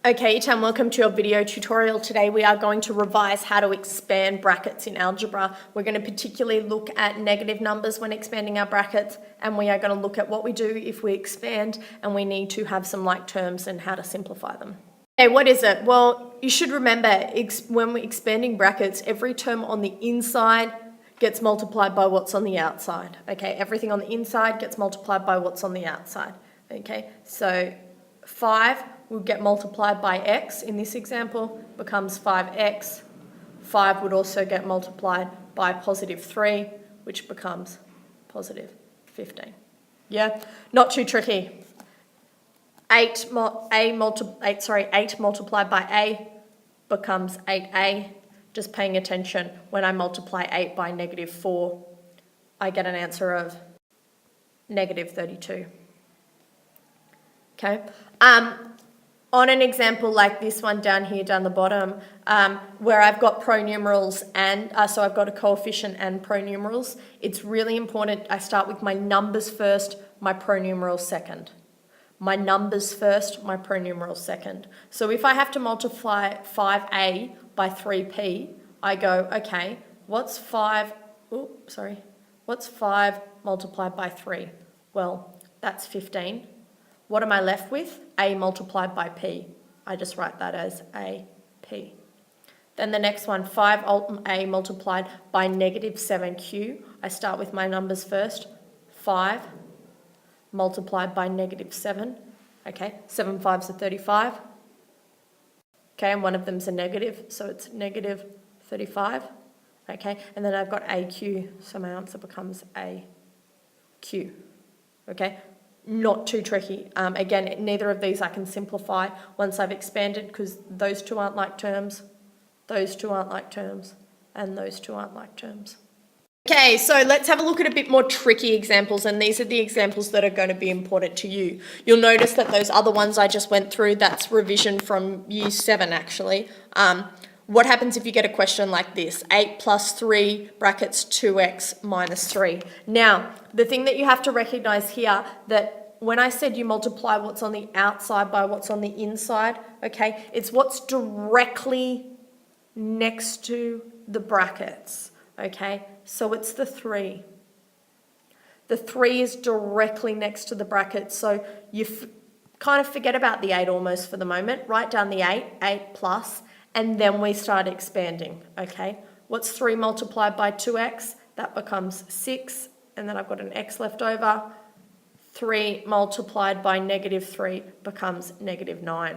Okay, Tam, welcome to your video tutorial. Today we are going to revise how to expand brackets in algebra. We're going to particularly look at negative numbers when expanding our brackets, and we are going to look at what we do if we expand and we need to have some like terms and how to simplify them. Okay, what is it? Well, you should remember when we're expanding brackets, every term on the inside gets multiplied by what's on the outside. Okay, everything on the inside gets multiplied by what's on the outside. Okay, so 5 will get multiplied by x in this example, becomes 5x. 5 would also get multiplied by positive 3, which becomes positive 15. Yeah, not too tricky. 8 multiplied by a becomes 8a. Just paying attention, when I multiply 8 by negative 4, I get an answer of negative 32. Okay. On an example like this one down here, down the bottom, where I've got pronumerals and, so I've got a coefficient and pronumerals, it's really important I start with my numbers first, my pronumerals second. My numbers first, my pronumerals second. So if I have to multiply 5a by 3p, I go, okay, what's 5 multiplied by 3? Well, that's 15. What am I left with? A multiplied by p. I just write that as AP. Then the next one, 5a multiplied by negative 7q. I start with my numbers first. 5 multiplied by negative 7. Okay, 7 5s are 35. Okay, and one of them's a negative, so it's negative 35. Okay, and then I've got AQ, so my answer becomes AQ. Okay. Not too tricky. Again, neither of these I can simplify once I've expanded because those two aren't like terms, those two aren't like terms, and those two aren't like terms. Okay, so let's have a look at a bit more tricky examples, and these are the examples that are going to be important to you. You'll notice that those other ones I just went through, that's revision from year 7 actually. What happens if you get a question like this? 8 plus 3 brackets 2x minus 3. Now, the thing that you have to recognise here, that when I said you multiply what's on the outside by what's on the inside, okay, it's what's directly next to the brackets, okay? So it's the 3. The 3 is directly next to the brackets, so you kind of forget about the 8 almost for the moment. Write down the 8 plus, and then we start expanding, okay? What's 3 multiplied by 2x? That becomes 6, and then I've got an x left over. 3 multiplied by negative 3 becomes negative 9,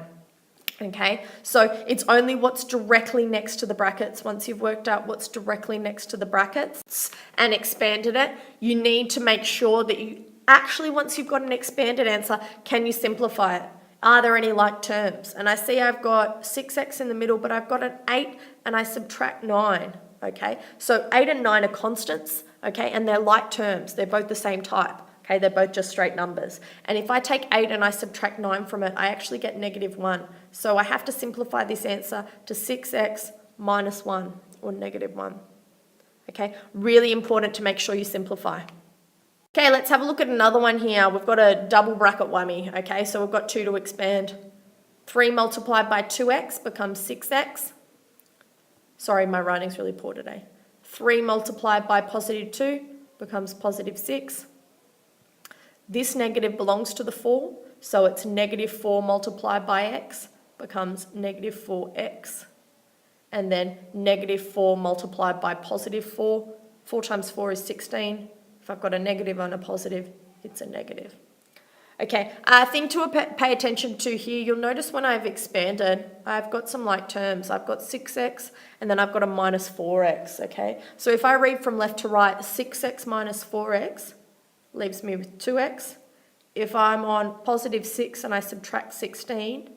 okay? So it's only what's directly next to the brackets. Once you've worked out what's directly next to the brackets and expanded it, you need to make sure that you actually, once you've got an expanded answer, can you simplify it? Are there any like terms? And I see I've got 6x in the middle, but I've got an 8 and I subtract 9, okay? So 8 and 9 are constants, okay? And they're like terms. They're both the same type, okay? They're both just straight numbers. And if I take 8 and I subtract 9 from it, I actually get negative 1. So I have to simplify this answer to 6x minus 1 or negative 1, okay? Really important to make sure you simplify. Okay, let's have a look at another one here. We've got a double bracket whammy, okay? So we've got 2 to expand. 3 multiplied by 2x becomes 6x. Sorry, my writing's really poor today. 3 multiplied by positive 2 becomes positive 6. This negative belongs to the 4, so it's negative 4 multiplied by x becomes negative 4x. And then negative 4 multiplied by positive 4. 4 times 4 is 16. If I've got a negative and a positive, it's a negative. Okay, thing to pay attention to here, you'll notice when I've expanded, I've got some like terms. I've got 6x and then I've got a minus 4x, okay? So if I read from left to right, 6x minus 4x leaves me with 2x. If I'm on positive 6 and I subtract 16,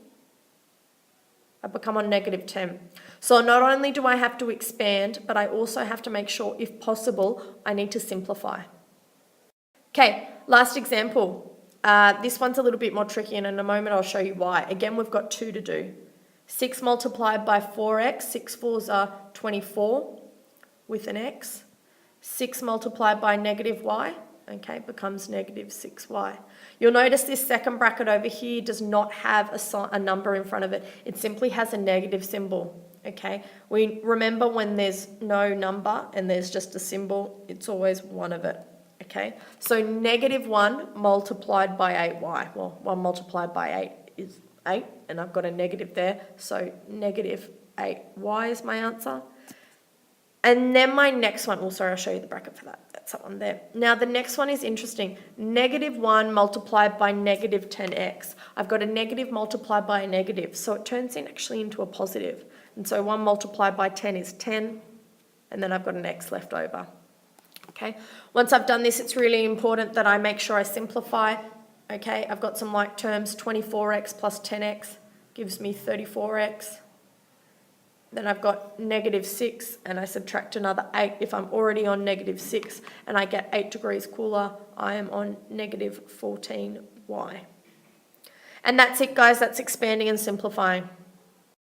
I become on negative 10. So not only do I have to expand, but I also have to make sure, if possible, I need to simplify. Okay, last example. This one's a little bit more tricky, and in a moment I'll show you why. Again, we've got 2 to do. 6 multiplied by 4x, 6 4s are 24 with an x. 6 multiplied by negative y, okay, becomes negative 6y. You'll notice this second bracket over here does not have a number in front of it. It simply has a negative symbol, okay? We remember when there's no number and there's just a symbol, it's always one of it, okay? So negative 1 multiplied by 8y. Well, 1 multiplied by 8 is 8, and I've got a negative there, so negative 8y is my answer. And then my next one, sorry, I'll show you the bracket for that. That's that one there. Now the next one is interesting. Negative 1 multiplied by negative 10x. I've got a negative multiplied by a negative, so it turns actually into a positive. And so 1 multiplied by 10 is 10, and then I've got an x left over. Okay, once I've done this, it's really important that I make sure I simplify. Okay, I've got some like terms, 24x plus 10x gives me 34x. Then I've got negative 6 and I subtract another 8. If I'm already on negative 6 and I get 8 degrees cooler, I am on negative 14y. And that's it, guys. That's expanding and simplifying.